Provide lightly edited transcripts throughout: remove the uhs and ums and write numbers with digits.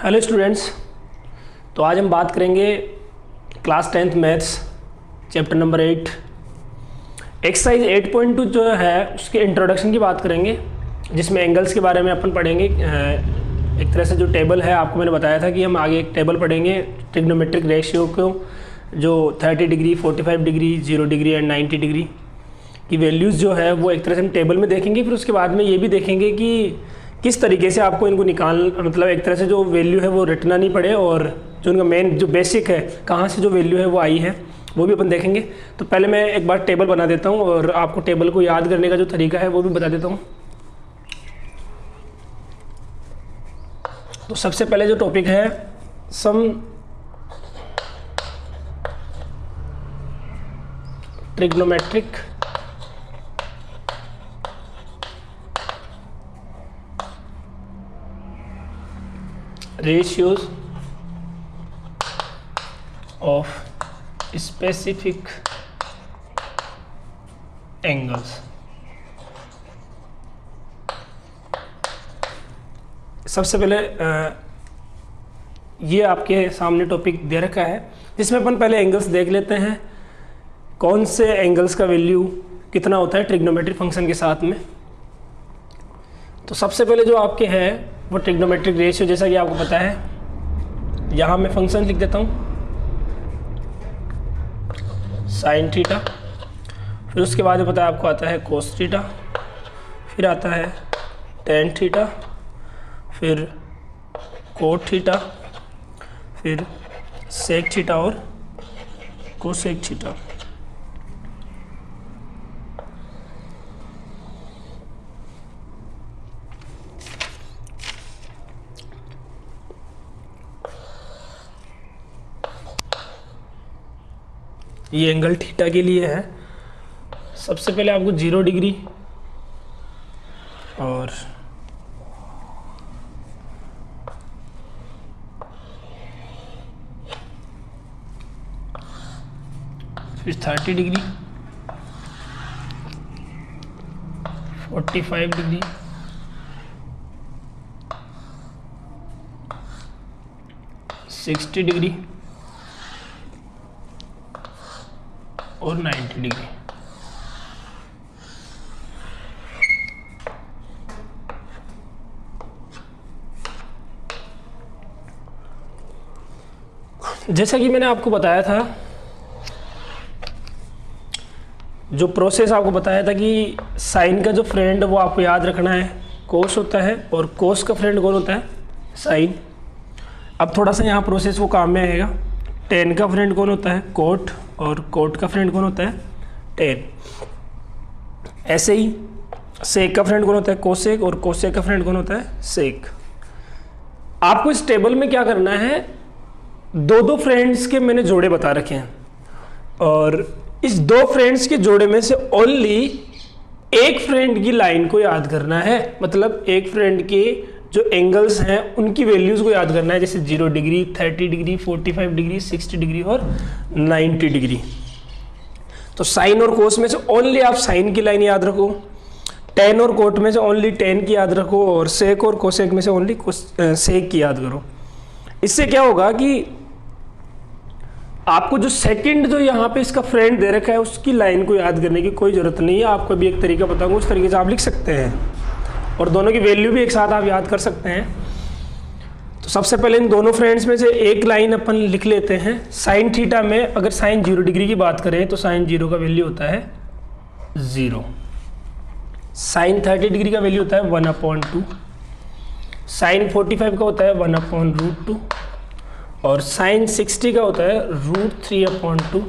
Hello students. तो आज हम बात करेंगे class 10th maths chapter number 8 exercise 8.2 जो है उसके इंट्रोडक्शन की बात करेंगे, जिसमें एंगल्स के बारे में अपन पढ़ेंगे। एक तरह से जो टेबल है, आपको मैंने बताया था कि हम आगे एक टेबल पढ़ेंगे ट्रिग्नोमेट्रिक रेशियो को, जो 30 degree, 45 degree, 0 degree and 90 degree की वैल्यूज़ जो है वो एक तरह से हम टेबल में देखेंगे। फिर उसके बाद में ये भी देखेंगे कि किस तरीके से आपको इनको मतलब एक तरह से जो वैल्यू है वो रटना नहीं पड़े, और जो उनका मेन जो बेसिक है कहाँ से जो वैल्यू है वो आई है वो भी अपन देखेंगे। तो पहले मैं एक बार टेबल बना देता हूँ और आपको टेबल को याद करने का जो तरीका है वो भी बता देता हूँ। तो सबसे पहले जो टॉपिक है सम trigonometric ratios of specific angles। सबसे पहले ये आपके सामने टॉपिक दे रखा है, जिसमें अपन पहले एंगल्स देख लेते हैं, कौन से एंगल्स का वैल्यू कितना होता है ट्रिग्नोमेट्रिक फंक्शन के साथ में। तो सबसे पहले जो आपके है वो ट्रिग्नोमेट्रिक रेशियो, जैसा कि आपको पता है, यहाँ मैं फंक्शन लिख देता हूँ साइन थीटा, फिर उसके बाद पता है आपको आता है कोस थीटा, फिर आता है टेन थीटा, फिर कोट थीटा, फिर सेक थीटा और कोसेक थीटा। ये एंगल थीटा के लिए है। सबसे पहले आपको 0 डिग्री और फिर 30 डिग्री, 45 डिग्री, 60 डिग्री और 90 डिग्री। जैसा कि मैंने आपको बताया था, जो प्रोसेस आपको बताया था कि साइन का जो फ्रेंड वो आपको याद रखना है कोस होता है, और कोस का फ्रेंड कौन होता है, साइन। अब थोड़ा सा यहाँ प्रोसेस वो काम में आएगा। टेन का फ्रेंड कौन होता है, कोट, और कोट का फ्रेंड कौन होता है, टेन। ऐसे ही सेक का फ्रेंड कौन होता है, कोसेक, और कोसेक का फ्रेंड कौन होता है, सेक। आपको इस टेबल में क्या करना है, दो फ्रेंड्स के मैंने जोड़े बता रखे हैं, और इस दो फ्रेंड्स के जोड़े में से ओनली एक फ्रेंड की लाइन को याद करना है। मतलब एक फ्रेंड के जो एंगल्स हैं उनकी वैल्यूज़ को याद करना है, जैसे 0 डिग्री, 30 डिग्री, 45 डिग्री, 60 डिग्री और 90 डिग्री। तो साइन और कोस में से ओनली आप साइन की लाइन याद रखो, टेन और कोट में से ओनली टेन की याद रखो, और सेक और कोसेक में से ओनली सेक की याद करो। इससे क्या होगा कि आपको जो सेकंड जो यहाँ पे इसका फ्रेंड दे रखा है उसकी लाइन को याद करने की कोई ज़रूरत नहीं है। आपको भी एक तरीका बताऊंगा, उस तरीके से आप लिख सकते हैं, और दोनों की वैल्यू भी एक साथ आप याद कर सकते हैं। तो सबसे पहले इन दोनों फ्रेंड्स में से एक लाइन अपन लिख लेते हैं। साइन थीटा में अगर साइन 0 डिग्री की बात करें तो साइन 0 का वैल्यू होता है 0। साइन 30 डिग्री का वैल्यू होता है 1/2। साइन 45 का होता है 1/√2, और साइन 60 का होता है √3/2,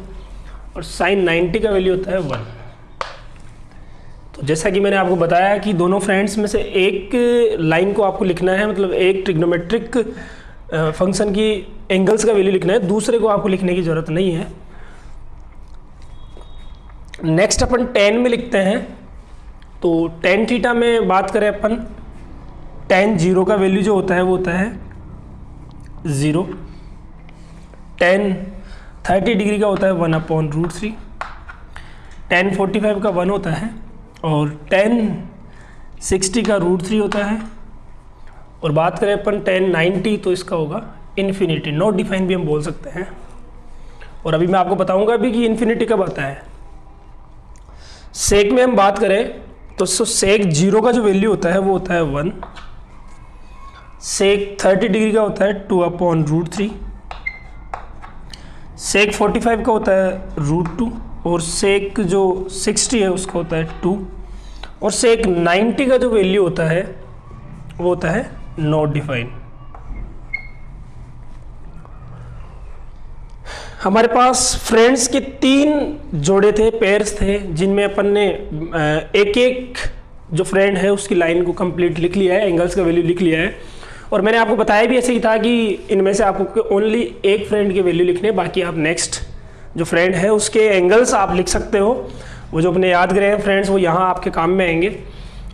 और साइन 90 का वैल्यू होता है 1। तो जैसा कि मैंने आपको बताया कि दोनों फ्रेंड्स में से एक लाइन को आपको लिखना है, मतलब एक ट्रिग्नोमेट्रिक फंक्शन की एंगल्स का वैल्यू लिखना है, दूसरे को आपको लिखने की ज़रूरत नहीं है। नेक्स्ट अपन टेन में लिखते हैं। तो टेन थीटा में बात करें अपन, टेन 0 का वैल्यू जो होता है वो होता है 0। टेन 30 डिग्री का होता है 1/√3। टेन 45 का 1 होता है, और टेन 60 का √3 होता है, और बात करें अपन tan 90 तो इसका होगा इन्फिनिटी, नॉट डिफाइन भी हम बोल सकते हैं। और अभी मैं आपको बताऊंगा भी कि इन्फिनिटी कब आता है। सेक में हम बात करें तो सेक 0 का जो वैल्यू होता है वो होता है 1, सेक 30 डिग्री का होता है 2/√3, सेक 45 का होता है √2, और सेक जो 60 है उसका होता है 2, और सेक 90 का जो वैल्यू होता है वो होता है नॉट डिफाइन। हमारे पास फ्रेंड्स के 3 जोड़े थे, पेयर्स थे, जिनमें अपन ने एक एक जो फ्रेंड है उसकी लाइन को कंप्लीट लिख लिया है, एंगल्स का वैल्यू लिख लिया है। और मैंने आपको बताया भी ऐसे ही था कि इनमें से आपको ओनली एक फ्रेंड के वैल्यू लिखने, बाकी आप नेक्स्ट जो फ्रेंड है उसके एंगल्स आप लिख सकते हो। वो जो अपने याद करे हैं फ्रेंड्स वो यहाँ आपके काम में आएंगे।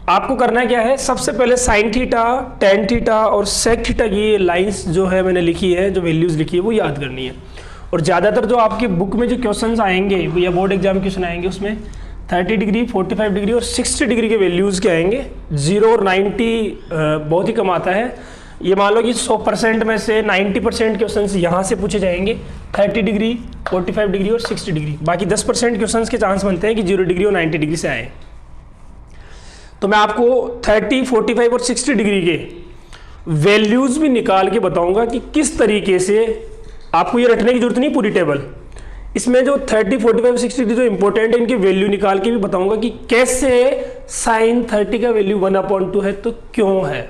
आपको करना क्या है, सबसे पहले साइन थीटा, टेन थीटा और सेक थीटा की लाइंस जो है मैंने लिखी है, जो वैल्यूज़ लिखी है वो याद करनी है। और ज़्यादातर जो आपकी बुक में जो क्वेश्चंस आएंगे या बोर्ड एग्जाम क्वेश्चन आएंगे उसमें 30 डिग्री, 45 डिग्री और 60 डिग्री के वैल्यूज़ के आएंगे। 0 और 90 बहुत ही कम आता है। ये मान लो कि 100% में से 90% क्वेश्चंस यहाँ से पूछे जाएंगे, 30 डिग्री, 45 डिग्री और 60 डिग्री। बाकी 10% क्वेश्चंस के चांस बनते हैं कि 0 डिग्री और 90 डिग्री से आए। तो मैं आपको 30, 45 और 60 डिग्री के वैल्यूज़ भी निकाल के बताऊंगा कि किस तरीके से, आपको ये रटने की जरूरत नहीं पूरी टेबल। इसमें जो 30, 45, 60 डिग्री जो इंपॉर्टेंट है इनके वैल्यू निकाल के भी बताऊंगा कि कैसे साइन 30 का वैल्यू 1/2 है तो क्यों है,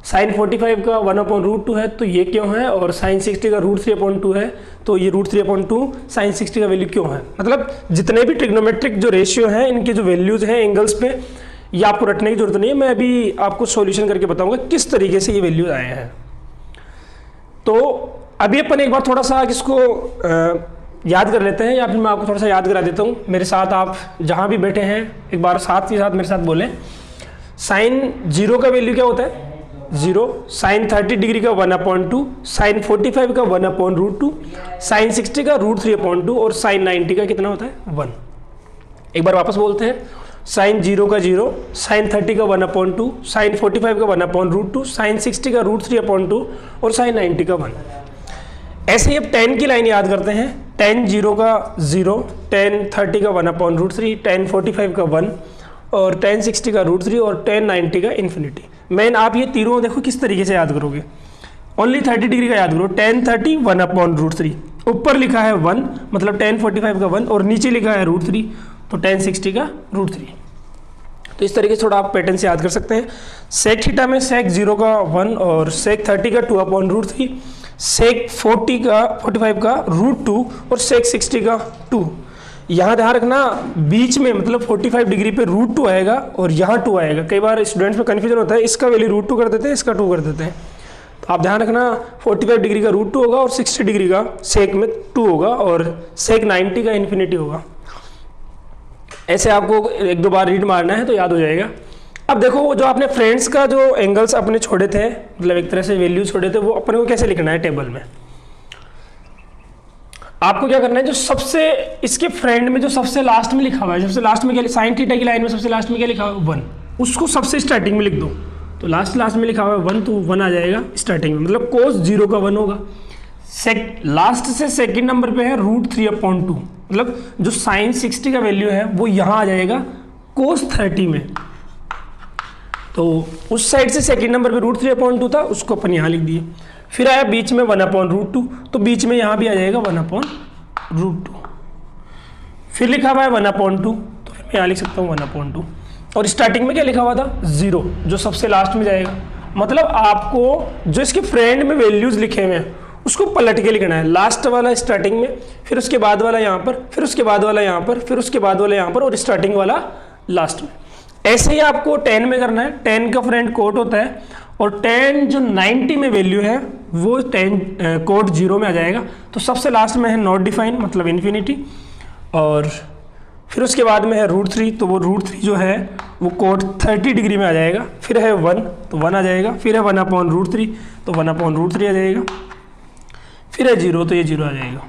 साइन 45 का 1/√2 है तो ये क्यों है, और साइन 60 का √3/2 है तो ये √3/2 साइन 60 का वैल्यू क्यों है। मतलब जितने भी ट्रिग्नोमेट्रिक जो रेशियो हैं इनके जो वैल्यूज़ हैं एंगल्स पे, ये आपको रटने की जरूरत नहीं है। मैं अभी आपको सॉल्यूशन करके बताऊंगा किस तरीके से ये वैल्यूज आए हैं। तो अभी अपन एक बार थोड़ा सा इसको याद कर लेते हैं, या फिर मैं आपको थोड़ा सा याद करा देता हूँ। मेरे साथ आप जहाँ भी बैठे हैं एक बार साथ के साथ मेरे साथ बोलें। साइन 0 का वैल्यू क्या होता है 0, साइन 30 डिग्री का 1/2, साइन 45 का 1/√2, साइन 60 का √3/2 और साइन 90 का कितना होता है 1। एक बार वापस बोलते हैं, साइन 0 का 0, साइन 30 का 1/2, साइन 45 का 1/√2, साइन 60 का √3/2 और साइन 90 का 1। ऐसे ही अब tan की लाइन याद करते हैं। tan 0 का 0, tan 30 का 1/√3, tan 45 का 1 और tan 60 का √3 और tan 90 का इन्फिनिटी। मेन आप ये तीनों देखो किस तरीके से याद करोगे। ओनली 30 डिग्री का याद करो, tan 30 1/√3, ऊपर लिखा है 1 मतलब tan 45 का 1 और नीचे लिखा है √3 तो tan 60 का √3। तो इस तरीके से थोड़ा आप पैटर्न से याद कर सकते हैं। सेक थीटा में सेक 0 का 1 और सेक 30 का 2/√3, सेक 45 का √2 और सेक 60 का 2। यहाँ ध्यान रखना बीच में मतलब 45 डिग्री पे √2 आएगा और यहाँ 2 आएगा। कई बार स्टूडेंट्स में कन्फ्यूजन होता है, इसका वैल्यू √2 कर देते हैं, इसका 2 कर देते हैं। तो आप ध्यान रखना 45 डिग्री का √2 होगा और 60 डिग्री का सेक में 2 होगा और सेक 90 का इन्फिनिटी होगा। ऐसे आपको एक दो बार रीड मारना है तो याद हो जाएगा। अब देखो जो आपने फ्रेंड्स का जो एंगल्स अपने छोड़े थे, मतलब एक तरह से वैल्यू छोड़े थे, वो अपने को कैसे लिखना है टेबल में। आपको क्या करना है, जो सबसे इसके फ्रेंड में जो सबसे लास्ट में लिखा हुआ है, सबसे लास्ट में क्या, साइन थीटा की लाइन में सबसे लास्ट में क्या लिखा हुआ है 1, उसको सबसे स्टार्टिंग में लिख दो। तो लास्ट में लिखा हुआ है 1 तो 1 आ जाएगा स्टार्टिंग में, मतलब कोस 0 का 1 होगा। लास्ट से सेकंड नंबर पे है √3/2, मतलब जो साइन 60 का वैल्यू है वो यहाँ आ जाएगा कोस 30 में। तो उस साइड से सेकंड नंबर पे √3/2 था, उसको अपन यहाँ लिख दिए। फिर आया बीच में 1/√2, तो बीच में यहाँ भी आ जाएगा 1/√2। फिर लिखा हुआ है 1/2, तो फिर मैं यहाँ लिख सकता हूँ 1/2। और स्टार्टिंग में क्या लिखा हुआ था 0, जो सबसे लास्ट में जाएगा। मतलब आपको जो इसके फ्रेंड में वैल्यूज लिखे हुए हैं उसको पलट के लिखना है। लास्ट वाला स्टार्टिंग में, फिर उसके बाद वाला यहाँ पर, फिर उसके बाद वाला यहाँ पर, फिर उसके बाद वाला यहाँ पर और स्टार्टिंग वाला लास्ट में। ऐसे ही आपको 10 में करना है। 10 का फ्रेंड कोट होता है और 10 जो 90 में वैल्यू है वो 10 कोट 0 में आ जाएगा। तो सबसे लास्ट में है नॉट डिफाइन मतलब इन्फिनिटी, और फिर उसके बाद में है √3, तो वो √3 जो है वो कोट 30 डिग्री में आ जाएगा। फिर है 1 तो 1 आ जाएगा। फिर है 1/√3 तो 1/√3 आ जाएगा। फिर है 0 तो ये 0 आ जाएगा।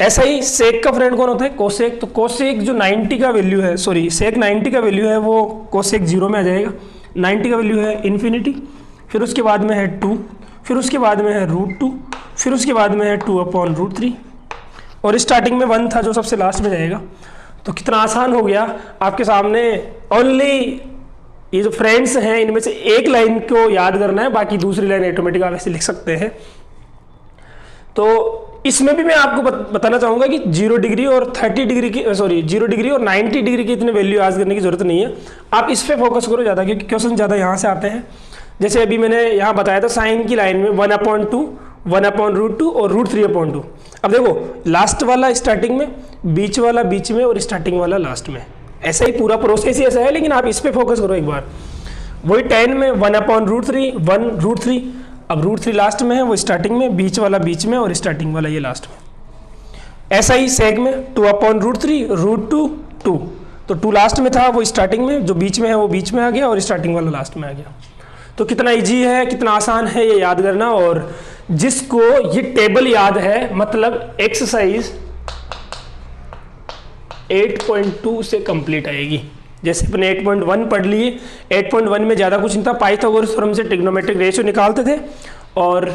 ऐसा ही सेक का फ्रेंड कौन होता है कोसेक। तो कोसेक जो 90 का वैल्यू है, सॉरी सेक 90 का वैल्यू है वो कोसेक 0 में आ जाएगा। 90 का वैल्यू है इन्फिनिटी। फिर उसके बाद में है 2, फिर उसके बाद में है √2, फिर उसके बाद में है 2/√3 और स्टार्टिंग में 1 था जो सबसे लास्ट में जाएगा। तो कितना आसान हो गया आपके सामने। ओनली ये जो फ्रेंड्स हैं इनमें से एक लाइन को याद करना है, बाकी दूसरी लाइन ऑटोमेटिक आप ऐसे लिख सकते हैं। तो इसमें भी मैं आपको बताना चाहूँगा कि 0 डिग्री और 30 डिग्री की 0 डिग्री और 90 डिग्री की इतने वैल्यू याद करने की जरूरत नहीं है। आप इस पे फोकस करो ज़्यादा, क्योंकि क्वेश्चन ज़्यादा यहाँ से आते हैं। जैसे अभी मैंने यहाँ बताया था साइन की लाइन में 1/2, 1/√2 और √3/2। अब देखो लास्ट वाला स्टार्टिंग में, बीच वाला बीच में और स्टार्टिंग वाला लास्ट में, ऐसा ही पूरा प्रोसेस ही ऐसा है। लेकिन आप इस पे फोकस करो एक बार। वही 10 में 1/√3, 1√3, अब √3 लास्ट में है, वो स्टार्टिंग में, बीच वाला बीच में और स्टार्टिंग वाला ये लास्ट में। ऐसा ही सेक में 2/√3, √2, 2, तो 2 लास्ट में था, वो स्टार्टिंग में, जो बीच में है वो बीच में आ गया और स्टार्टिंग वाला लास्ट में आ गया। तो कितना इजी है, कितना आसान है ये याद करना। और जिसको ये टेबल याद है, मतलब एक्सरसाइज 8.2 से कंप्लीट आएगी। जैसे अपने 8.1 पढ़ लिए, 8.1 में ज़्यादा कुछ नहीं था, पाइथागोरस थ्योरम से ट्रिग्नोमेट्रिक रेशियो निकालते थे और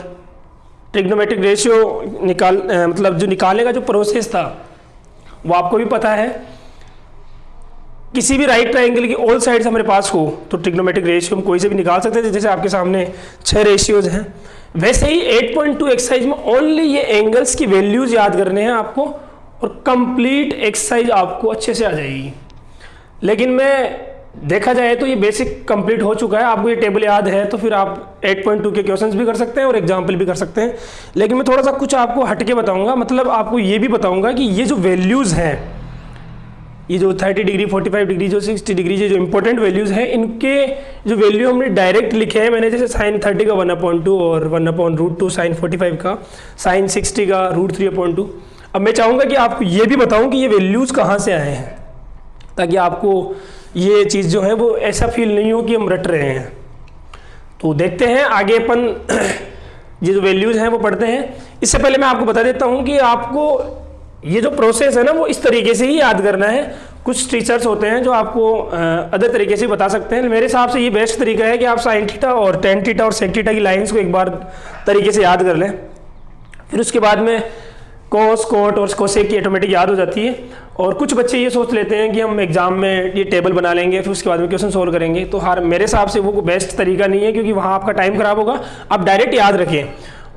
ट्रिग्नोमेट्रिक रेशियो मतलब जो निकालने का जो प्रोसेस था वो आपको भी पता है। किसी भी राइट ट्राइंगल की ऑल साइड्स हमारे पास हो तो ट्रिग्नोमेट्रिक रेशियो हम कोई से भी निकाल सकते थे। जैसे आपके सामने 6 रेशियोज हैं, वैसे ही 8.2 एक्सरसाइज में ओनली ये एंगल्स की वैल्यूज याद करने हैं आपको और कंप्लीट एक्सरसाइज आपको अच्छे से आ जाएगी। लेकिन मैं देखा जाए तो ये बेसिक कंप्लीट हो चुका है, आपको ये टेबल याद है, तो फिर आप 8.2 के क्वेश्चंस भी कर सकते हैं और एग्जाम्पल भी कर सकते हैं। लेकिन मैं थोड़ा सा कुछ आपको हटके बताऊंगा, मतलब आपको ये भी बताऊंगा कि ये जो वैल्यूज़ हैं, ये जो 30 डिग्री, 45 डिग्री, जो 60 डिग्री, जो इंपॉर्टेंट वैल्यूज़ हैं, इनके जो वैल्यू हमने डायरेक्ट लिखे हैं मैंने, जैसे साइन 30 का 1/2 और 1/√2, साइन 45 का, साइन 60 का √3/2। अब मैं चाहूँगा कि आपको ये भी बताऊँ कि ये वैल्यूज़ कहाँ से आए हैं, ताकि आपको ये चीज़ जो है वो ऐसा फील नहीं हो कि हम रट रहे हैं। तो देखते हैं आगे अपन ये जो वैल्यूज़ हैं वो पढ़ते हैं। इससे पहले मैं आपको बता देता हूँ कि आपको ये जो प्रोसेस है ना वो इस तरीके से ही याद करना है। कुछ टीचर्स होते हैं जो आपको अदर तरीके से बता सकते हैं। मेरे हिसाब से ये बेस्ट तरीका है कि आप साइन थीटा और टेन थीटा और सेक थीटा की लाइंस को एक बार तरीके से याद कर लें, फिर उसके बाद में कोस, कोट और कोसेक की ऑटोमेटिक याद हो जाती है। और कुछ बच्चे ये सोच लेते हैं कि हम एग्जाम में ये टेबल बना लेंगे फिर उसके बाद में क्वेश्चन सोल्व करेंगे, तो मेरे हिसाब से वो बेस्ट तरीका नहीं है, क्योंकि वहाँ आपका टाइम खराब होगा। आप डायरेक्ट याद रखें।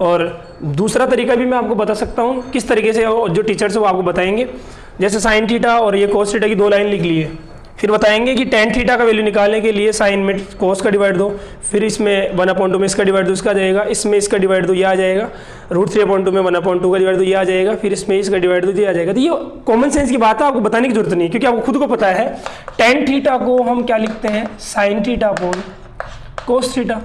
और दूसरा तरीका भी मैं आपको बता सकता हूँ किस तरीके से, जो टीचर्स है वो आपको बताएंगे। जैसे साइन थीटा और ये कोस थीटा की 2 लाइन लिख लिए, फिर बताएंगे कि टेन थीटा का वैल्यू निकालने के लिए साइन में कोस का डिवाइड दो, फिर इसमें 1/2 में इसका डिवाइड दो, इसका आ जाएगा, इसमें इसका डिवाइड दो, ये आ जाएगा, √3/2 में 1/2 का डिवाइड दो, ये आ जाएगा, फिर इसमें इसका डिवाइड दो, ये आ जाएगा। तो ये कॉमन सेंस की बात है, आपको बताने की जरूरत नहीं है, क्योंकि आपको खुद को पता है टेन थीटा को हम क्या लिखते हैं, sine theta upon cos theta.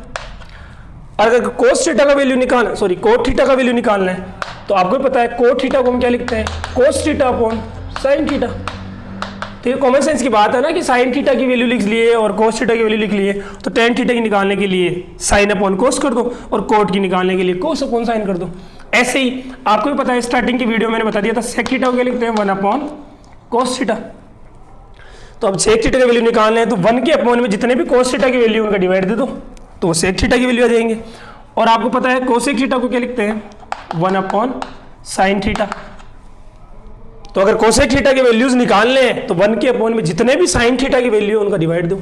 अगर कोस थीटा का वैल्यू निकालना, कोट थीटा का वैल्यू निकालना है, तो आपको पता है कोट थीटा को हम क्या लिखते हैं, cos theta upon sine theta. तो ये कॉमन सेंस की बात है ना कि साइन थीटा की वैल्यू लिख लिए और कोस थीटा की वैल्यू लिख लिए, तो टेन थीटा की निकालने के लिए साइन अपॉन कोस कर दो और कोट की निकालने के लिए कोस अपॉन साइन कर दो। ऐसे ही आपको भी पता है, स्टार्टिंग की वीडियो मैंने बता दिया था, सेक थीटा को क्या लिखते हैं, 1/cos थीटा। तो अब सेक थीटा की वैल्यू निकालने हैं, तो 1 के अपॉन में जितने भी कोस थीटा की वैल्यू उनका डिवाइड दे दो, तो वो सेक थीटा की वैल्यू आ जाएंगे। और आपको पता है कोसेक थीटा को क्या लिखते हैं, 1/sin थीटा। तो अगर कोसेक थीटा के वैल्यूज निकालने हैं तो 1 के अपॉन में जितने भी साइन थीटा की वैल्यू उनका डिवाइड दो।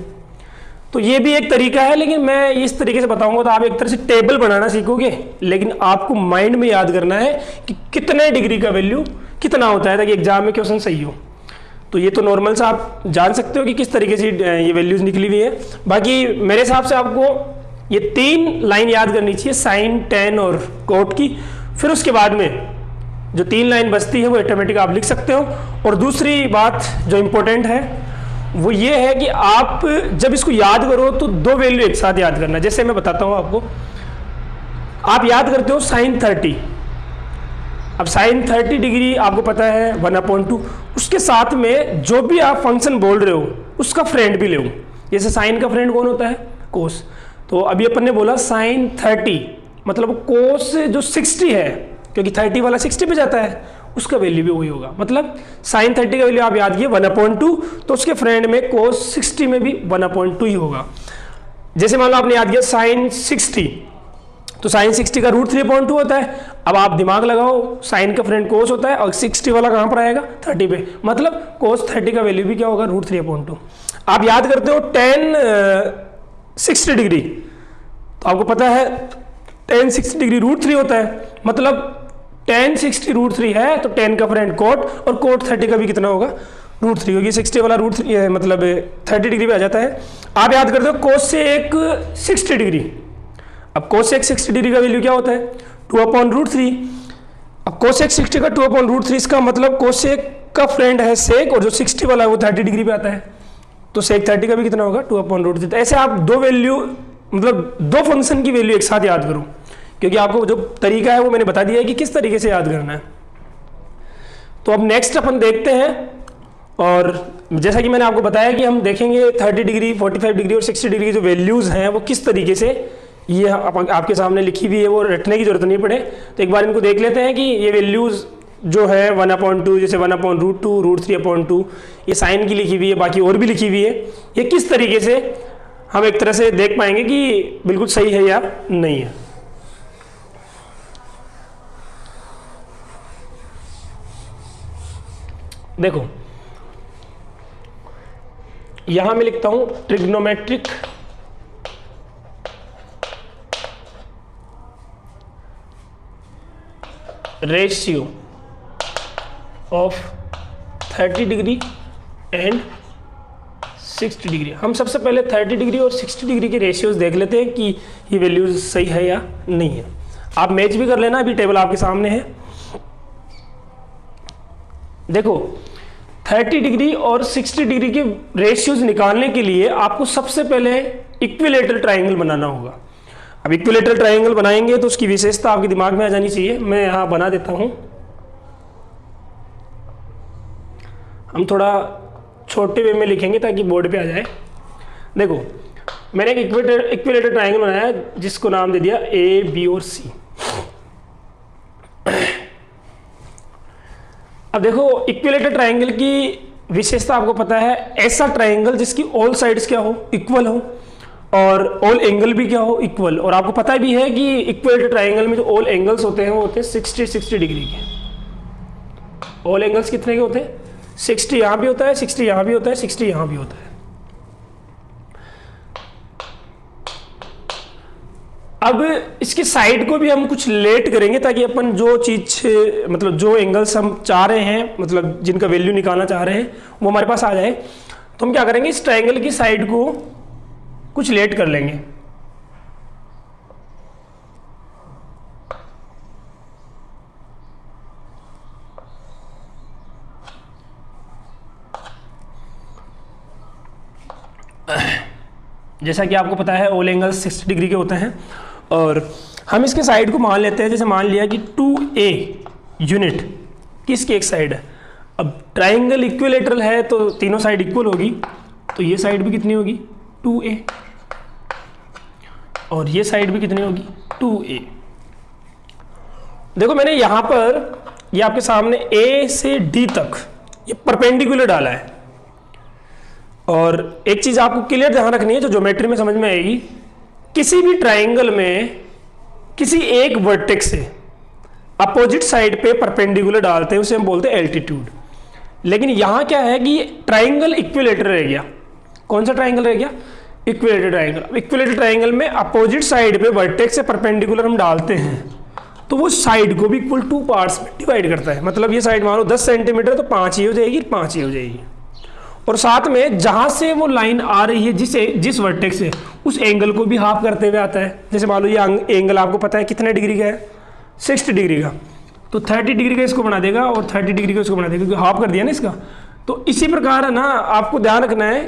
तो ये भी एक तरीका है, लेकिन मैं इस तरीके से बताऊंगा तो आप एक तरह से टेबल बनाना सीखोगे, लेकिन आपको माइंड में याद करना है कि कितने डिग्री का वैल्यू कितना होता है, ताकि एग्जाम में क्वेश्चन सही हो। तो ये तो नॉर्मल से आप जान सकते हो कि किस तरीके से ये वैल्यूज निकली हुई है। बाकी मेरे हिसाब से आपको ये 3 लाइन याद करनी चाहिए, साइन, टेन और कोट की। फिर उसके बाद में जो 3 लाइन बचती है वो ऑटोमेटिक आप लिख सकते हो। और दूसरी बात जो इम्पोर्टेंट है वो ये है कि आप जब इसको याद करो तो 2 वैल्यू एक साथ याद करना। जैसे मैं बताता हूँ आपको, आप याद करते हो साइन 30, अब साइन 30 डिग्री आपको पता है 1/2, उसके साथ में जो भी आप फंक्शन बोल रहे हो उसका फ्रेंड भी लो। जैसे साइन का फ्रेंड कौन होता है, कोस। तो अभी अपन ने बोला साइन 30 मतलब कोस जो 60 है, क्योंकि 30 वाला 60 पे जाता है, उसका वैल्यू भी वही होगा। मतलब साइन 30 का वैल्यू आप याद किए 1/2, तो उसके फ्रेंड में कोस 60 में भी 1/2 ही होगा। जैसे मान लो आपने याद किया साइन 60, तो साइन 60 का √3/2 होता है। अब आप दिमाग लगाओ, साइन का फ्रेंड कोस होता है और 60 वाला कहाँ पर आएगा, 30 पे, मतलब कोस 30 का वैल्यू भी क्या होगा, √3/2। आप याद करते हो tan 60 डिग्री, तो आपको पता है tan 60 डिग्री √3 होता है, मतलब tan 60 √3 है तो tan का फ्रेंड कोट, और कोट 30 का भी कितना होगा, √3 होगी। 60 वाला √3 मतलब 30 डिग्री पे आ जाता है। आप याद करते हो कोस से एक 60 डिग्री, अब कोसेक 60 डिग्री का वैल्यू क्या होता है, 2/√3। अब कोसेक 60 का 2/√3, इसका मतलब कोसेक का फ्रेंड है सेक, और जो 60 वाला है वो 30 डिग्री पे आता है, तो सेक 30 का भी कितना होगा, 2/√3। तो ऐसे आप दो वैल्यू, मतलब दो फंक्शन की वैल्यू एक साथ याद करो, क्योंकि आपको जो तरीका है वो मैंने बता दिया है कि किस तरीके से याद करना है। तो अब नेक्स्ट अपन देखते हैं, और जैसा कि मैंने आपको बताया कि हम देखेंगे 30 डिग्री, 45 डिग्री और 60 डिग्री की जो वैल्यूज़ हैं वो किस तरीके से, ये आपके सामने लिखी हुई है, वो रटने की जरूरत नहीं पड़े। तो एक बार इनको देख लेते हैं कि ये वैल्यूज़ जो है 1/2, जैसे 1/√2, √3/2, ये साइन की लिखी हुई है, बाकी और भी लिखी हुई है, ये किस तरीके से हम एक तरह से देख पाएंगे कि बिल्कुल सही है या नहीं है। देखो यहां मैं लिखता हूं trigonometric ratio of 30 degree and 60 degree. हम सबसे पहले 30 डिग्री और 60 डिग्री के रेशियोज देख लेते हैं कि ये वैल्यूज सही है या नहीं है। आप मैच भी कर लेना, अभी टेबल आपके सामने है। देखो 30 डिग्री और 60 डिग्री के रेशियोज निकालने के लिए आपको सबसे पहले इक्विलेटरल ट्राइंगल बनाना होगा। अब इक्विलेटरल ट्राइंगल बनाएंगे तो उसकी विशेषता आपके दिमाग में आ जानी चाहिए। मैं यहां बना देता हूं, हम थोड़ा छोटे वे में लिखेंगे ताकि बोर्ड पे आ जाए। देखो मैंने एक इक्विलेटरल ट्राइंगल बनाया जिसको नाम दे दिया ए, बी और सी। अब देखो इक्विलेटरल ट्राइंगल की विशेषता आपको पता है, ऐसा ट्राइंगल जिसकी ऑल साइड्स क्या हो, इक्वल हो, और ऑल एंगल भी क्या हो, इक्वल। और आपको पता भी है कि इक्विलेटरल ट्राइंगल में जो ऑल एंगल्स होते हैं वो होते हैं 60 डिग्री के। ऑल एंगल्स कितने के होते हैं, 60 यहां भी होता है, 60 यहां भी होता है, 60 यहां भी होता है। अब इसकी साइड को भी हम कुछ लेट करेंगे ताकि अपन जो चीज, मतलब जो एंगल्स हम चाह रहे हैं, मतलब जिनका वैल्यू निकालना चाह रहे हैं वो हमारे पास आ जाए। तो हम क्या करेंगे, इस ट्राइंगल की साइड को कुछ लेट कर लेंगे। जैसा कि आपको पता है ऑल एंगल्स 60 डिग्री के होते हैं, और हम इसके साइड को मान लेते हैं। जैसे मान लिया कि 2a यूनिट किसकी एक साइड है। अब ट्राइंगल इक्विलेटरल है तो तीनों साइड इक्वल होगी, तो ये साइड भी कितनी होगी, 2a, और ये साइड भी कितनी होगी, 2a। देखो मैंने यहां पर ये आपके सामने a से d तक ये परपेंडिकुलर डाला है। और एक चीज आपको क्लियर ध्यान रखनी है जो ज्योमेट्री में समझ में आएगी, किसी भी ट्राइंगल में किसी एक वर्टेक्स से अपोजिट साइड पे परपेंडिकुलर डालते हैं, उसे हम बोलते हैं एल्टीट्यूड। लेकिन यहां क्या है कि ट्राइंगल इक्विलेटरल रह गया। कौन सा ट्राइंगल रह गया, इक्विलेटरल ट्राइंगल। इक्विलेटरल ट्राइंगल में अपोजिट साइड पे वर्टेक्स से परपेंडिकुलर हम डालते हैं तो वो साइड को भी इक्वल 2 पार्ट्स में डिवाइड करता है। मतलब ये साइड मान लो 10 सेंटीमीटर तो 5 ही हो जाएगी, 5 ही हो जाएगी। और साथ में जहां से वो लाइन आ रही है जिस वर्टेक्स से, उस एंगल को भी हाफ करते हुए आता है। जैसे मान लो ये एंगल आपको पता है कितने डिग्री का है, 60 डिग्री का, तो 30 डिग्री का इसको बना देगा और 30 डिग्री का इसको बना देगा, क्योंकि हाफ कर दिया ना इसका। तो इसी प्रकार है ना, आपको ध्यान रखना है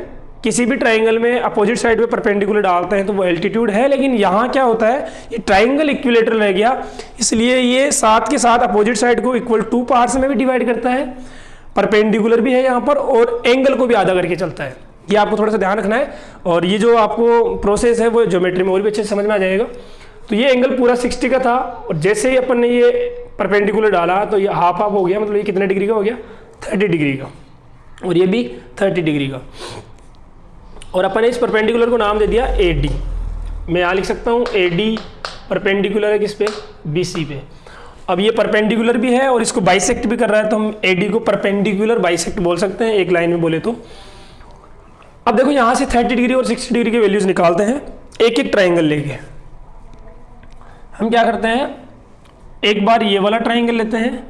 किसी भी ट्राइंगल में अपोजिट साइड पे परपेंडिकुलर डालते हैं तो वो एल्टीट्यूड है। लेकिन यहाँ क्या होता है, ये ट्राइंगल इक्विलेटरल रह गया, इसलिए ये साथ के साथ अपोजिट साइड को इक्वल 2 पार्ट्स में भी डिवाइड करता है, परपेंडिकुलर भी है यहाँ पर, और एंगल को भी आधा करके चलता है। ये आपको थोड़ा सा ध्यान रखना है, और ये जो आपको प्रोसेस है वो ज्योमेट्री में और भी अच्छे से समझ में आ जाएगा। तो ये एंगल पूरा 60 का था, और जैसे ही अपन ने ये परपेंडिकुलर डाला तो ये हाफ हाफ हो गया, मतलब ये कितने डिग्री का हो गया, 30 डिग्री का, और ये भी 30 डिग्री का। और अपन ने इस परपेंडिकुलर को नाम दे दिया AD। मैं यहाँ लिख सकता हूँ AD परपेंडिकुलर है किस पे, BC पे। अब ये परपेंडिकुलर भी है और इसको बाइसेक्ट भी कर रहा है, तो हम AD को परपेंडिकुलर बाइसेक्ट बोल सकते हैं एक लाइन में बोले तो। अब देखो यहाँ से 30 डिग्री और 60 डिग्री के वैल्यूज निकालते हैं एक एक ट्राइंगल लेके। हम क्या करते हैं, एक बार ये वाला ट्राइंगल लेते हैं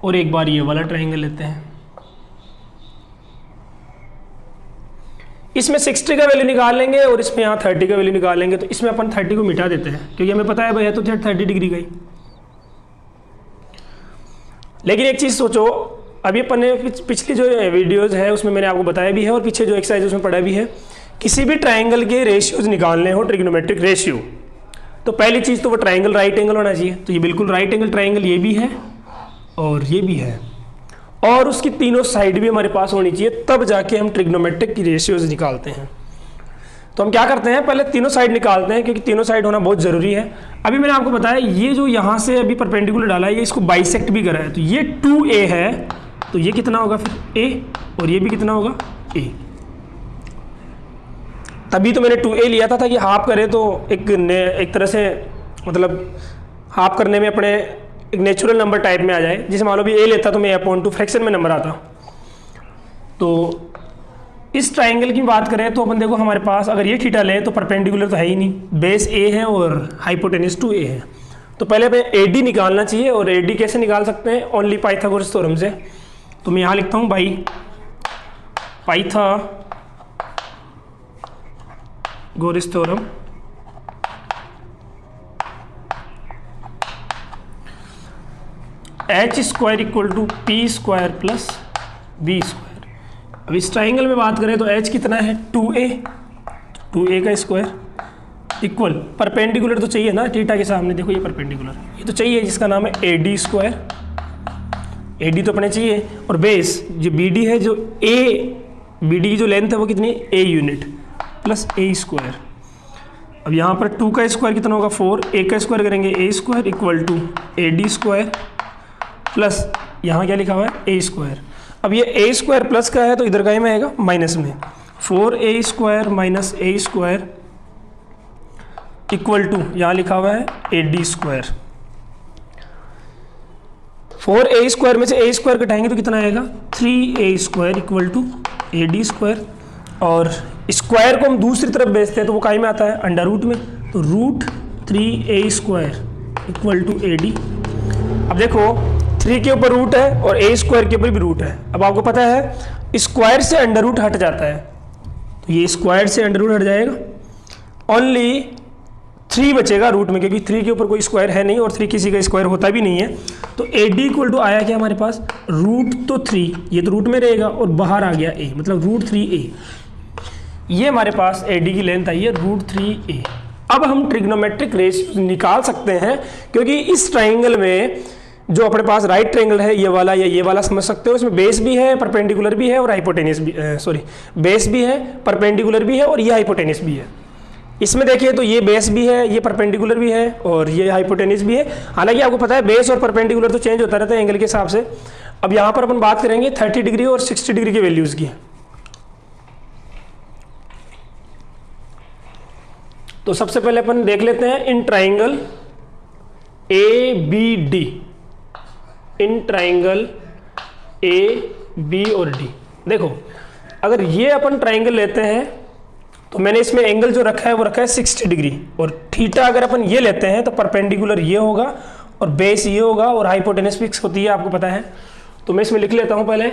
और एक बार ये वाला ट्राइंगल लेते हैं। इसमें 60 का वैल्यू निकाल लेंगे और इसमें यहाँ 30 का वैल्यू निकाल लेंगे। तो इसमें अपन 30 को मिटा देते हैं क्योंकि हमें पता है भाई है तो 30 डिग्री का ही। लेकिन एक चीज़ सोचो, अभी अपन ने पिछली जो वीडियोस है उसमें मैंने आपको बताया भी है और पीछे जो एक्सरसाइज उसमें पढ़ा भी है, किसी भी ट्राइंगल के रेशियोज निकालने हो, ट्रिग्नोमेट्रिक रेशियो, तो पहली चीज़ तो वो ट्राइंगल राइट एंगल होना चाहिए। तो ये बिल्कुल राइट एंगल ट्राइंगल ये भी है और ये भी है, और उसकी तीनों साइड भी हमारे पास होनी चाहिए, तब जाके हम ट्रिग्नोमेट्रिक की रेशियोज निकालते हैं। तो हम क्या करते हैं, पहले तीनों साइड निकालते हैं क्योंकि तीनों साइड होना बहुत ज़रूरी है। अभी मैंने आपको बताया ये जो यहाँ से अभी परपेंडिकुलर डाला है ये इसको बाइसेक्ट भी करा है, तो ये 2A है, तो ये कितना होगा फिर A, और ये भी कितना होगा A। तभी तो मैंने 2A लिया था ताकि हाफ करे तो एक तरह से मतलब हाफ करने में अपने एक नेचुरल नंबर टाइप में आ जाए। जैसे मान लो भी A लेता तो मैं A/2 फ्रैक्शन में नंबर आता। तो इस ट्राइंगल की बात करें तो अपन देखो हमारे पास अगर ये थीटा ले तो परपेंडिकुलर तो है ही नहीं, बेस A है और हाइपोटेन्यूज 2A है। तो पहले हमें AD निकालना चाहिए, और AD कैसे निकाल सकते हैं, ओनली पाइथागोरस थ्योरम से। तो मैं यहाँ लिखता हूँ भाई Pythagoras theorem H² = P² + B²। अब इस ट्राइंगल में बात करें तो H कितना है 2A का स्क्वायर इक्वल परपेंडिकुलर तो चाहिए ना थीटा के सामने, देखो ये परपेंडिकुलर ये तो चाहिए जिसका नाम है AD²। AD तो अपने चाहिए, और बेस जो BD है, जो BD की जो लेंथ है वो कितनी A यूनिट प्लस A²। अब यहाँ पर 2 का स्क्वायर कितना होगा 4, A का स्क्वायर करेंगे A² = AD² प्लस यहाँ क्या लिखा हुआ है A²। अब ये A² प्लस का है तो इधर का ही में आएगा माइनस में, 4A² - A² = यहाँ लिखा हुआ है AD²। 4A² में से A² घटाएंगे तो कितना आएगा 3A² = AD²। और स्क्वायर को हम दूसरी तरफ भेजते हैं तो वो काई में आता है अंडर रूट में, तो √3A² = AD। अब देखो 3 के ऊपर रूट है और A² के ऊपर भी रूट है। अब आपको पता है स्क्वायर से अंडर रूट हट जाता है, तो ये स्क्वायर से अंडर रूट हट जाएगा, ओनली 3 बचेगा रूट में, क्योंकि 3 के ऊपर कोई स्क्वायर है नहीं और 3 किसी का स्क्वायर होता भी नहीं है। तो AD = आया क्या हमारे पास रूट तो 3, ये तो रूट में रहेगा और बाहर आ गया A, मतलब √3A। ये हमारे पास AD की लेंथ आई है √3A। अब हम ट्रिग्नोमेट्रिक रेशियो निकाल सकते हैं, क्योंकि इस ट्राइंगल में जो अपने पास राइट ट्रायंगल है ये वाला या ये वाला समझ सकते हो, इसमें बेस भी है, परपेंडिकुलर भी है और हाइपोटेन्यूज भी, बेस भी है, परपेंडिकुलर भी है और ये हाइपोटेन्यूज भी है। इसमें देखिए तो ये बेस भी है, ये परपेंडिकुलर भी है और ये हाइपोटेन्यूज भी है। हालांकि आपको पता है बेस और परपेंडिकुलर तो चेंज होता रहता है एंगल के हिसाब से। अब यहाँ पर अपन बात करेंगे 30 डिग्री और 60 डिग्री के वैल्यूज की। तो सबसे पहले अपन देख लेते हैं in triangle ABD, in triangle AB और D। देखो अगर ये अपन ट्राइंगल लेते हैं तो मैंने इसमें एंगल जो रखा है वो रखा है 60 डिग्री, और थीटा अगर अपन ये लेते हैं तो परपेंडिकुलर ये होगा और बेस ये होगा और हाइपोटेन्यूज फिक्स होती है, आपको पता है। तो मैं इसमें लिख लेता हूँ पहले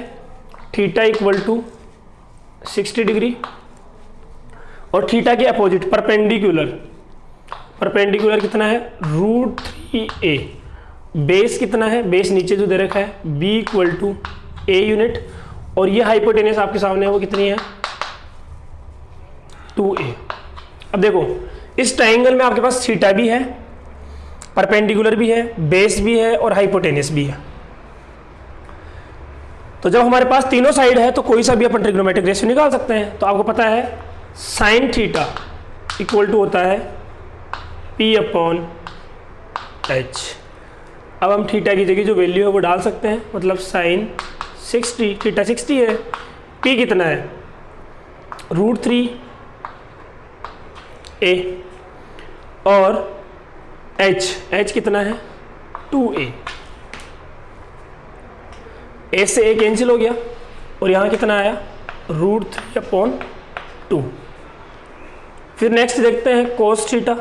थीटा = 60 डिग्री, और थीटा के अपोजिट परपेंडिकुलर कितना है √3A। बेस कितना है, बेस नीचे जो दे रखा है B = A यूनिट, और ये हाइपोटेन्यूज आपके सामने है वो कितनी है 2A। अब देखो इस ट्राइंगल में आपके पास थीटा भी है, परपेंडिकुलर भी है, बेस भी है और हाइपोटेन्यूज भी है। तो जब हमारे पास तीनों साइड है तो कोई सा भी अपन ट्रिग्नोमेट्रिक रेशियो निकाल सकते हैं। तो आपको पता है साइन थीटा = होता है P/H। अब हम थीटा की जगह जो वैल्यू है वो डाल सकते हैं, मतलब साइन 60, थीटा 60 है, P कितना है √3a और h कितना है 2a। a से a कैंसिल हो गया और यहाँ कितना आया √3/2। फिर नेक्स्ट देखते हैं cos थीटा,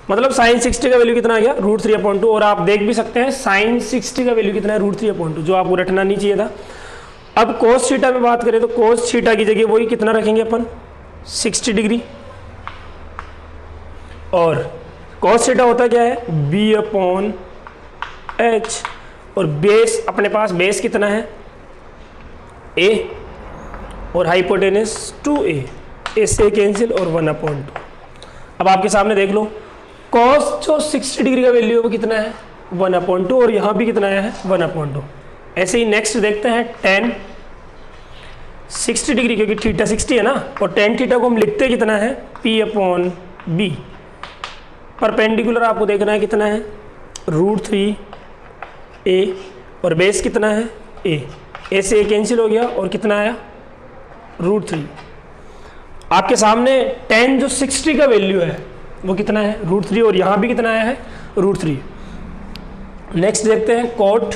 मतलब sin 60 का वैल्यू कितना आ गया √3/2। और आप देख भी सकते हैं sin 60 का वैल्यू कितना है √3/2, जो आपको रटना नहीं चाहिए था। अब cos थीटा में बात करें तो cos थीटा की जगह वही कितना रखेंगे अपन 60 डिग्री, और cos थीटा होता क्या है b/h, और बेस अपने पास बेस कितना है a और हाइपोटेनस 2a, a से कैंसिल और 1/2। अब आपके सामने देख लो cos जो 60 डिग्री का वैल्यू है वो कितना है 1/2, और यहाँ भी कितना है 1/2। ऐसे ही नेक्स्ट देखते हैं tan 60 डिग्री, क्योंकि थीटा 60 है ना, और tan थीटा को हम लिखते कितना है p/b। परपेंडिकुलर आपको देखना है कितना है √3a और बेस कितना है a से a कैंसिल हो गया और कितना आया √3। आपके सामने tan जो 60 का वैल्यू है वो कितना है √3, और यहाँ भी कितना आया है √3। नेक्स्ट देखते हैं cot,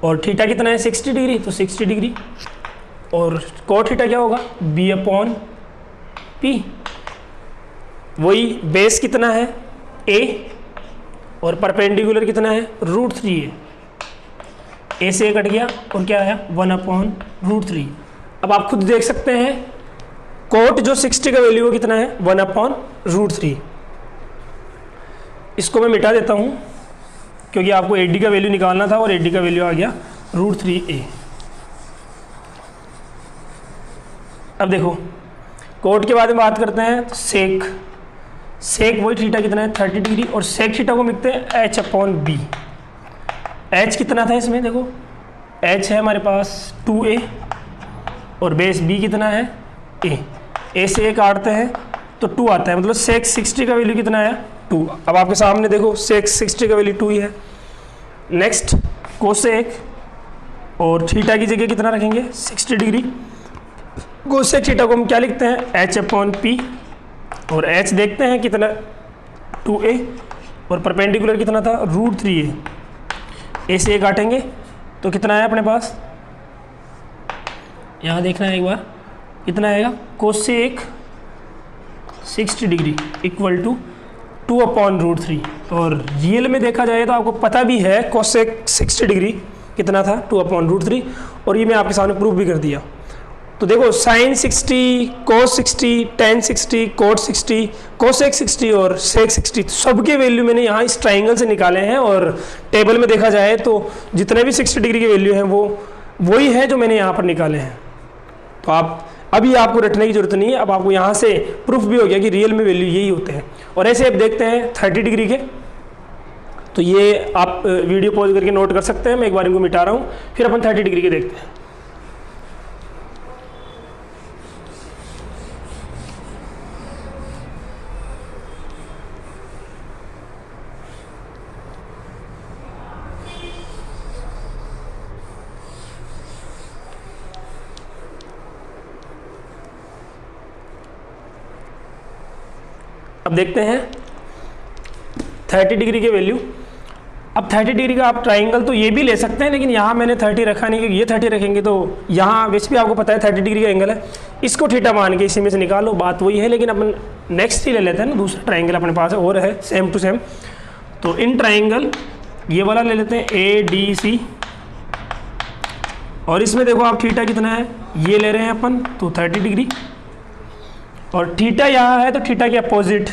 और थीटा कितना है 60 डिग्री, तो 60 डिग्री, और cot थीटा क्या होगा b/p। वही बेस कितना है a और परपेंडिकुलर कितना है √3a, a से a कट गया और क्या आया 1/√3। अब आप खुद देख सकते हैं cot जो 60 का वैल्यू कितना है 1/√3। इसको मैं मिटा देता हूँ क्योंकि आपको AD का वैल्यू निकालना था और AD का वैल्यू आ गया √3a। अब देखो cot के बारे में बात करते हैं तो सेक वही थीटा कितना है 30 डिग्री, और सेक थीटा को लिखते हैं h/b। h कितना था इसमें, देखो h है हमारे पास 2a और बेस b कितना है a से a काटते हैं तो 2 आता है, मतलब सेक 60 का वैल्यू कितना आया 2। अब आपके सामने देखो सेक 60 का वैल्यू 2 ही है। नेक्स्ट कोसेक, और थीटा की जगह कितना रखेंगे 60 डिग्री। कोसेक थीटा को हम क्या लिखते हैं h/p, और h देखते हैं कितना 2a, और परपेंडिकुलर कितना था √3a, a से a काटेंगे तो कितना आया अपने पास, यहाँ देखना है एक बार कितना आएगा कोसेक 60 डिग्री इक्वल टू 2/√3। और रियल में देखा जाए तो आपको पता भी है कोसेक 60 डिग्री कितना था 2/√3, और ये मैं आपके सामने प्रूफ भी कर दिया। तो देखो sin 60, cos 60, tan 60, cot 60, cosec 60 और sec 60 सबके वैल्यू मैंने यहाँ इस ट्राइंगल से निकाले हैं, और टेबल में देखा जाए तो जितने भी 60 डिग्री के वैल्यू हैं वो वही है जो मैंने यहाँ पर निकाले हैं। तो आप अभी आपको रटने की जरूरत नहीं है, अब आपको यहाँ से प्रूफ भी हो गया कि रियल में वैल्यू यही होते हैं। और ऐसे आप देखते हैं 30 डिग्री के, तो ये आप वीडियो पॉज करके नोट कर सकते हैं। मैं एक बार इनको मिटा रहा हूँ, फिर अपन 30 डिग्री के देखते हैं। अब देखते हैं 30 डिग्री के वैल्यू। अब 30 डिग्री का आप ट्राइंगल तो ये भी ले सकते हैं, लेकिन यहाँ मैंने 30 रखा नहीं, क्योंकि ये 30 रखेंगे तो यहाँ वैसे भी आपको पता है 30 डिग्री का एंगल है, इसको थीटा मान के इसी में से निकालो, बात वही है। लेकिन अपन नेक्स्ट ही ले लेते हैं ना, दूसरा ट्राइंगल अपने पास और है सेम टू सेम। तो इन ट्राइंगल ये वाला ले लेते हैं ADC, और इसमें देखो आप थीटा कितना है ये ले रहे हैं अपन, तो 30 डिग्री, और थीटा यहाँ है तो थीटा के अपोजिट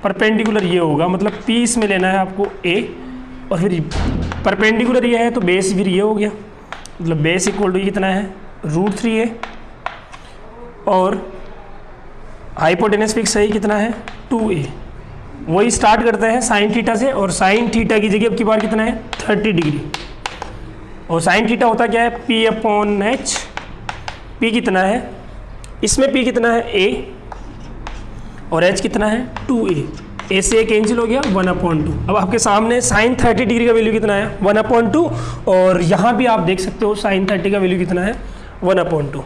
परपेंडिकुलर ये होगा, मतलब P इसमें लेना है आपको A, और फिर परपेंडिकुलर ये है तो बेस फिर ये हो गया, मतलब बेस इक्वल टू कितना है √3a, और हाइपोटेनस फिक्स है कितना है 2a। वही स्टार्ट करते हैं साइन थीटा से, और साइन थीटा की जगह अब की बार कितना है 30 डिग्री, और साइन थीटा होता क्या है P/h। P कितना है इसमें, P कितना है a, और h कितना है 2a, a से a कैंसिल हो गया 1/2। अब आपके सामने साइन 30 डिग्री का वैल्यू कितना है 1/2, और यहाँ भी आप देख सकते हो साइन 30 का वैल्यू कितना है 1/2।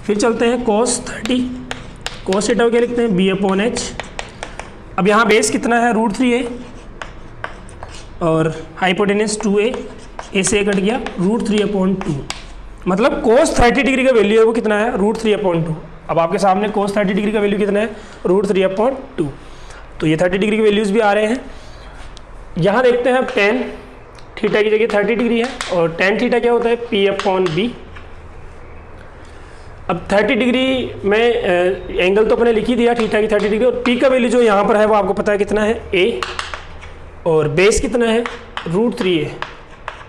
फिर चलते हैं cos 30, cos थीटा को क्या लिखते हैं b/h। अब यहाँ बेस कितना है √3a और हाइपोटेनस 2a, a से a कट गया √3/2, मतलब cos 30 डिग्री का वैल्यू है वो कितना है √3/2। अब आपके सामने cos 30 डिग्री का वैल्यू कितना है √3/2, तो ये 30 डिग्री के वैल्यूज़ भी आ रहे हैं। यहाँ देखते हैं अब tan थीटा की जगह 30 डिग्री है और tan थीटा क्या होता है p/b। अब 30 डिग्री में एंगल तो अपने लिख ही दिया थीटा की 30 डिग्री, और p का वैल्यू जो यहाँ पर है वो आपको पता है कितना है a, और बेस कितना है √3a,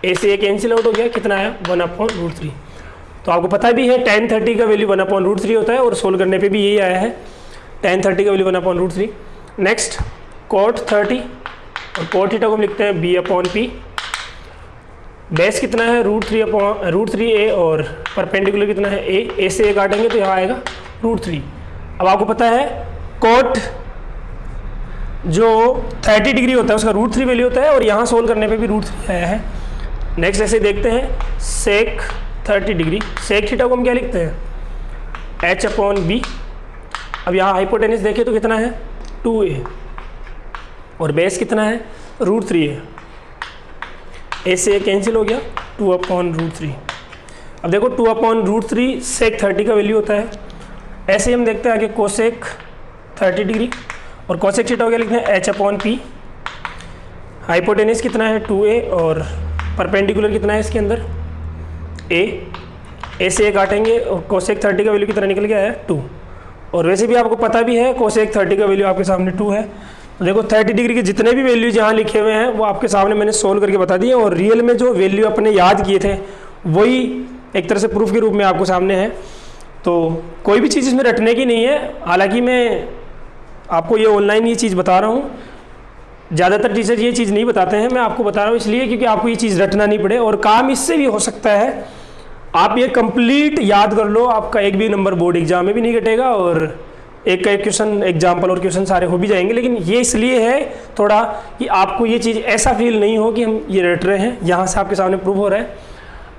a से a कैंसिल आउट हो गया, कितना है 1/√3। तो आपको पता भी है tan 30 का वैल्यू 1/√3 होता है, और सोल्व करने पे भी यही आया है tan 30 का वैल्यू 1/√3। नेक्स्ट cot 30, और cot थीटा को हम लिखते हैं b/p। बेस कितना है √3a और परपेंडिकुलर कितना है a से a काटेंगे तो यहाँ आएगा √3। अब आपको पता है cot जो 30 डिग्री होता है उसका √3 वैल्यू होता है, और यहाँ सोल्व करने पे भी √3 आया है। नेक्स्ट ऐसे देखते हैं sec 30 डिग्री, sec थीटा को हम क्या लिखते हैं h/b। अब यहाँ हाइपोटेनस देखें तो कितना है 2a, और बेस कितना है √3a, a से a कैंसिल हो गया 2/√3। अब देखो 2/√3 sec 30 का वैल्यू होता है। ऐसे ही हम देखते हैं आगे cosec 30 डिग्री, और cosec थीटा को क्या लिखते हैं h/p। हाइपोटेनस कितना है 2a और परपेंडिकुलर कितना है इसके अंदर a से a काटेंगे, और cosec 30 का वैल्यू कितना निकल गया है 2, और वैसे भी आपको पता भी है cosec 30 का वैल्यू आपके सामने 2 है। तो देखो 30 डिग्री के जितने भी वैल्यू जहाँ लिखे हुए हैं वो आपके सामने मैंने सोल्व करके बता दिए, और रियल में जो वैल्यू अपने याद किए थे वही एक तरह से प्रूफ के रूप में आपको सामने है। तो कोई भी चीज़ इसमें रटने की नहीं है, हालांकि मैं आपको ये ऑनलाइन ये चीज़ बता रहा हूँ, ज़्यादातर टीचर ये चीज़ नहीं बताते हैं, मैं आपको बता रहा हूँ इसलिए क्योंकि आपको ये चीज़ रटना नहीं पड़े, और काम इससे भी हो सकता है आप ये कंप्लीट याद कर लो, आपका एक भी नंबर बोर्ड एग्जाम में भी नहीं कटेगा, और एक का एक क्वेश्चन एग्जाम्पल और क्वेश्चन सारे हो भी जाएंगे। लेकिन ये इसलिए है थोड़ा कि आपको ये चीज़ ऐसा फील नहीं हो कि हम ये रट रहे हैं, यहाँ से आपके सामने प्रूफ हो रहा है।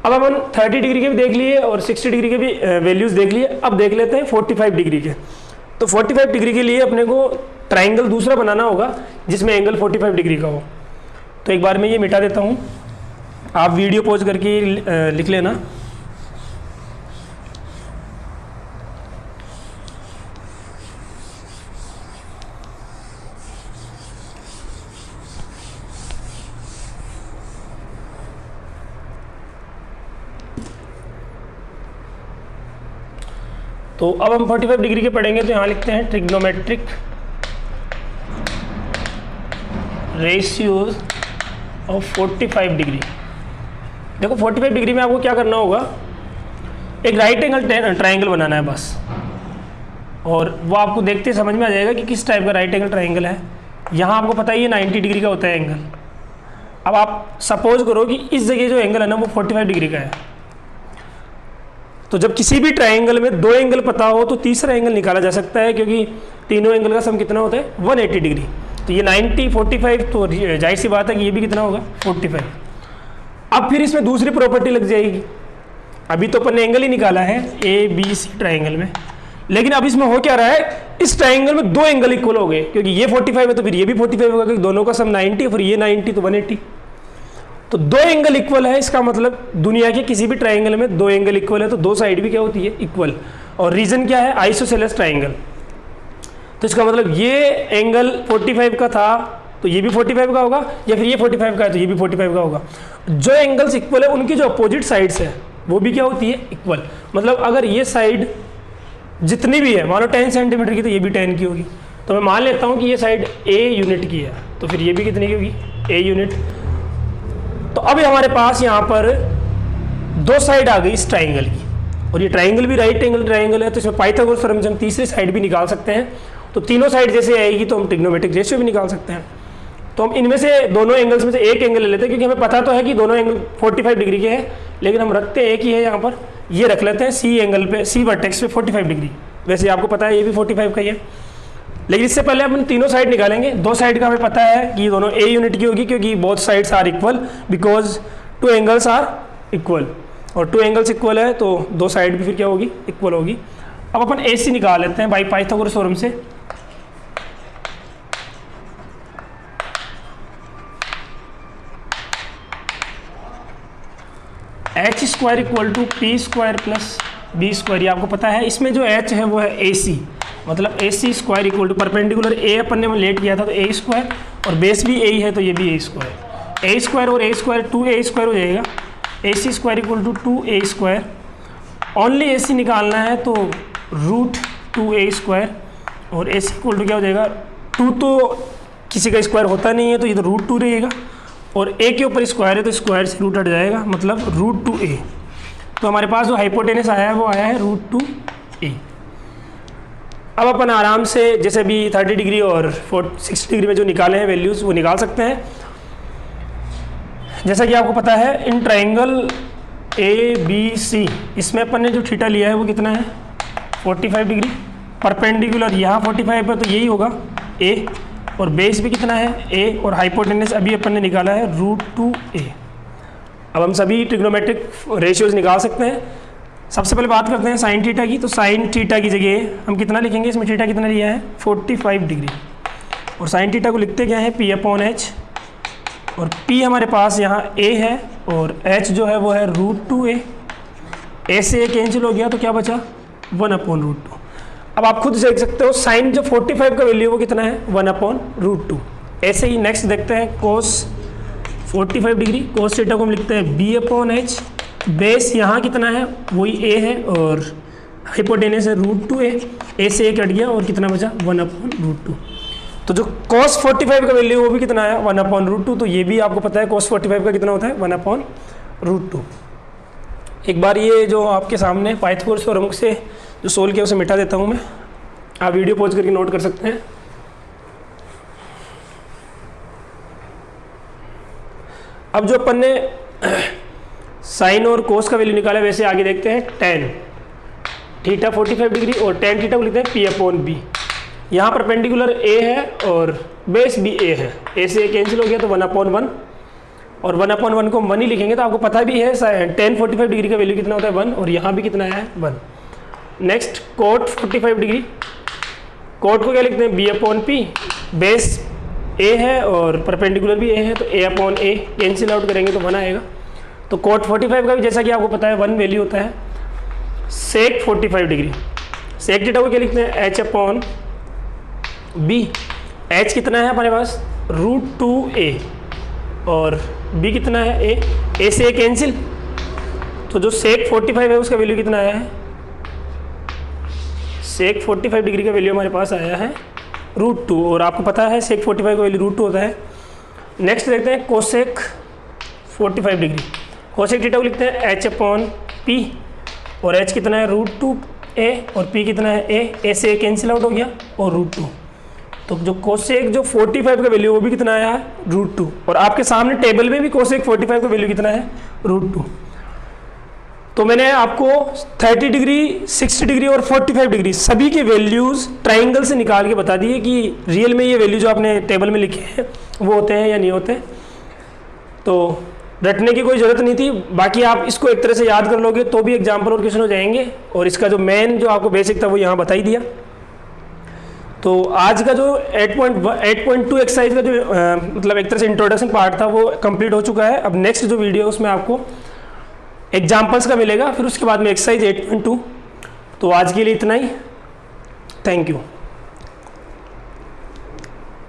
अब अपन 30 डिग्री के भी देख लिए और 60 डिग्री के भी वैल्यूज़ देख लिए, अब देख लेते हैं 45 डिग्री के। तो 45 डिग्री के लिए अपने को ट्राइंगल दूसरा बनाना होगा जिसमें एंगल 45 डिग्री का हो। तो एक बार मैं ये मिटा देता हूँ, आप वीडियो पॉज करके लिख लेना। तो अब हम 45 डिग्री के पढ़ेंगे, तो यहाँ लिखते हैं ट्रिग्नोमेट्रिक रेशियोज ऑफ 45 डिग्री। देखो 45 डिग्री में आपको क्या करना होगा, एक राइट एंगल ट्राइंगल बनाना है बस, और वो आपको देखते समझ में आ जाएगा कि किस टाइप का राइट एंगल ट्राइंगल है। यहाँ आपको पता ही है 90 डिग्री का होता है एंगल। अब आप सपोज करो कि इस जगह जो एंगल है ना वो 45 डिग्री का है, तो जब किसी भी ट्राइंगल में दो एंगल पता हो तो तीसरा एंगल निकाला जा सकता है, क्योंकि तीनों एंगल का सम कितना होता है 180 डिग्री। तो ये 90 45, तो जाहिर सी बात है कि ये भी कितना होगा 45। अब फिर इसमें दूसरी प्रॉपर्टी लग जाएगी। अभी तो अपन ने एंगल ही निकाला है ABC ट्राइंगल में, लेकिन अब इसमें हो क्या रहा है, इस ट्राइंगल में दो एंगल इक्वल हो गए, क्योंकि ये 45 है तो फिर ये भी 45 होगा, क्योंकि दोनों का सम 90 और ये 90 तो 180। तो दो एंगल इक्वल है, इसका मतलब दुनिया के किसी भी ट्राइंगल में दो एंगल इक्वल है तो दो साइड भी क्या होती है इक्वल। और रीजन क्या है, आइसोसेलेस ट्राइंगल। तो इसका मतलब ये एंगल 45 का था तो ये भी 45 का होगा, या फिर ये 45 का है तो ये भी 45 का होगा। जो एंगल्स इक्वल है उनकी जो अपोजिट साइड्स है वो भी क्या होती है इक्वल। मतलब अगर ये साइड जितनी भी है, मान लो 10 सेंटीमीटर की, तो ये भी 10 की होगी। तो मैं मान लेता हूँ कि ये साइड A यूनिट की है, तो फिर ये भी कितनी की होगी A यूनिट। तो अब हमारे पास यहाँ पर दो साइड आ गई इस ट्राइंगल की, और ये ट्राइंगल भी राइट एंगल ट्राइंगल है, तो इसमें पाइथागोरस थ्योरम से हम तीसरी साइड भी निकाल सकते हैं। तो तीनों साइड जैसे आएगी तो हम ट्रिग्नोमेट्रिक रेशियो भी निकाल सकते हैं। तो हम इनमें से दोनों एंगल्स में से एक एंगल ले लेते हैं, क्योंकि हमें पता तो है कि दोनों एंगल 45 डिग्री के हैं, लेकिन हम रखते एक ही है यहाँ पर, ये रख लेते हैं C एंगल पे, C वर्टेक्स पे 45 डिग्री। वैसे आपको पता है ये भी 45 का ही है, लेकिन इससे पहले अपन तीनों साइड निकालेंगे। दो साइड का हमें पता है कि दोनों A यूनिट की होगी, क्योंकि both sides are equal because two angles are equal. और 2 एंगल्स इक्वल है तो 2 साइड भी फिर क्या होगी, इक्वल होगी। अब अपन AC निकाल लेते हैं बाई पाइथागोरस थ्योरम से। h square equal to P square plus B square, ये आपको पता है। इसमें जो h है वो है AC, मतलब AC square equal to perpendicular A अपन ने लेट किया था तो A स्क्वायर, और बेस भी A ही है तो ये भी A स्क्वायर। A स्क्वायर और A स्क्वायर 2A स्क्वायर हो जाएगा। AC square equal to 2A square. Only AC निकालना है तो रूट 2A स्क्वायर, और AC इक्वल टू क्या हो जाएगा, 2 तो किसी का स्क्वायर होता नहीं है तो ये तो रूट 2 रहेगा, और A के ऊपर स्क्वायर है तो स्क्वायर से रूट हट जाएगा, मतलब रूट 2A। तो हमारे पास जो हाइपोटेनस आया है वो आया है रूट 2A। अब अपन आराम से जैसे भी 30 डिग्री और 60 डिग्री में जो निकाले हैं वैल्यूज़ वो निकाल सकते हैं। जैसा कि आपको पता है इन ट्राइंगल ABC, इसमें अपन ने जो थीटा लिया है वो कितना है, 45 डिग्री। परपेंडिकुलर यहाँ 45 है तो यही होगा A, और बेस भी कितना है A, और हाइपोटेनस अभी अपन ने निकाला है रूट 2A। अब हम सभी ट्रिग्नोमेट्रिक रेशियोज निकाल सकते हैं। सबसे पहले बात करते हैं साइन थीटा की। तो साइन थीटा की जगह हम कितना लिखेंगे, इसमें थीटा कितना लिया है 45 डिग्री, और साइन थीटा को लिखते क्या है P/H, और P हमारे पास यहाँ A है और H जो है वो है रूट 2A। A से A कैंसिल हो गया तो क्या बचा 1/√2। अब आप खुद देख सकते हो साइन जो 45 का वैल्यू वो कितना है 1/√2। ऐसे ही नेक्स्ट देखते हैं कोस 45 डिग्री। कोस थीटा को हम लिखते हैं B/H। बेस यहाँ कितना है वही A है, और हाइपोटेनस है रूट 2A। A से A कट गया और कितना बचा 1/√2। तो जो cos 45 का वैल्यू वो भी कितना है 1/√2। तो ये भी आपको पता है cos 45 का कितना होता है 1/√2। एक बार ये जो आपके सामने पाइथागोरस थ्योरम से जो सोल्व किया उसे मिटा देता हूँ मैं, आप वीडियो पॉज करके नोट कर सकते हैं। अब जो अपन ने साइन और कोस का वैल्यू निकाला वैसे आगे देखते हैं टेन थीटा 45 डिग्री, और टेन थीटा को लिखते हैं P/B। यहाँ परपेंडिकुलर A है और बेस भी A है, A से A कैंसिल हो गया तो 1/1, और 1/1 को हम 1 ही लिखेंगे। तो आपको पता भी है टेन 45 डिग्री का वैल्यू कितना होता है 1, और यहाँ भी कितना है 1। नेक्स्ट कोट 45 डिग्री, कोट को क्या लिखते हैं B/P। बेस A है और परपेंडिकुलर भी A है तो A/A कैंसिल आउट करेंगे तो 1 आएगा। तो कोट 45 का भी जैसा कि आपको पता है 1 वैल्यू होता है। सेक 45 डिग्री, सेक थीटा को क्या लिखते हैं H/B। H कितना है हमारे पास रूट 2A, और B कितना है A से A कैंसिल, तो जो सेक 45 है उसका वैल्यू कितना आया है, सेक 45 डिग्री का वैल्यू हमारे पास आया है रूट 2, और आपको पता है सेक 45 का वैल्यू रूट 2 होता है। नेक्स्ट देखते हैं कोसेक 45 डिग्री। कोसेक थीटा को लिखते हैं H/P, और H कितना है रूट 2A, और P कितना है A से A कैंसिल आउट हो गया और रूट 2। तो जो कोसेक जो 45 का वैल्यू वो भी कितना आया है रूट 2, और आपके सामने टेबल में भी कोसेक 45 का वैल्यू कितना है रूट 2। तो मैंने आपको 30 डिग्री 60 डिग्री और 45 डिग्री सभी के वैल्यूज़ ट्राइंगल से निकाल के बता दिए कि रियल में ये वैल्यू जो आपने टेबल में लिखे हैं वो होते हैं या नहीं होते। तो रटने की कोई ज़रूरत नहीं थी, बाकी आप इसको एक तरह से याद कर लोगे तो भी एग्जाम्पल और क्वेश्चन हो जाएंगे, और इसका जो मेन जो आपको बेसिक था वो यहाँ बता ही दिया। तो आज का जो 8.2 एक्सरसाइज का जो मतलब एक तरह से इंट्रोडक्शन पार्ट था वो कंप्लीट हो चुका है। अब नेक्स्ट जो वीडियो उसमें आपको एग्जाम्पल्स का मिलेगा, फिर उसके बाद में एक्सरसाइज 8.2। तो आज के लिए इतना ही, थैंक यू।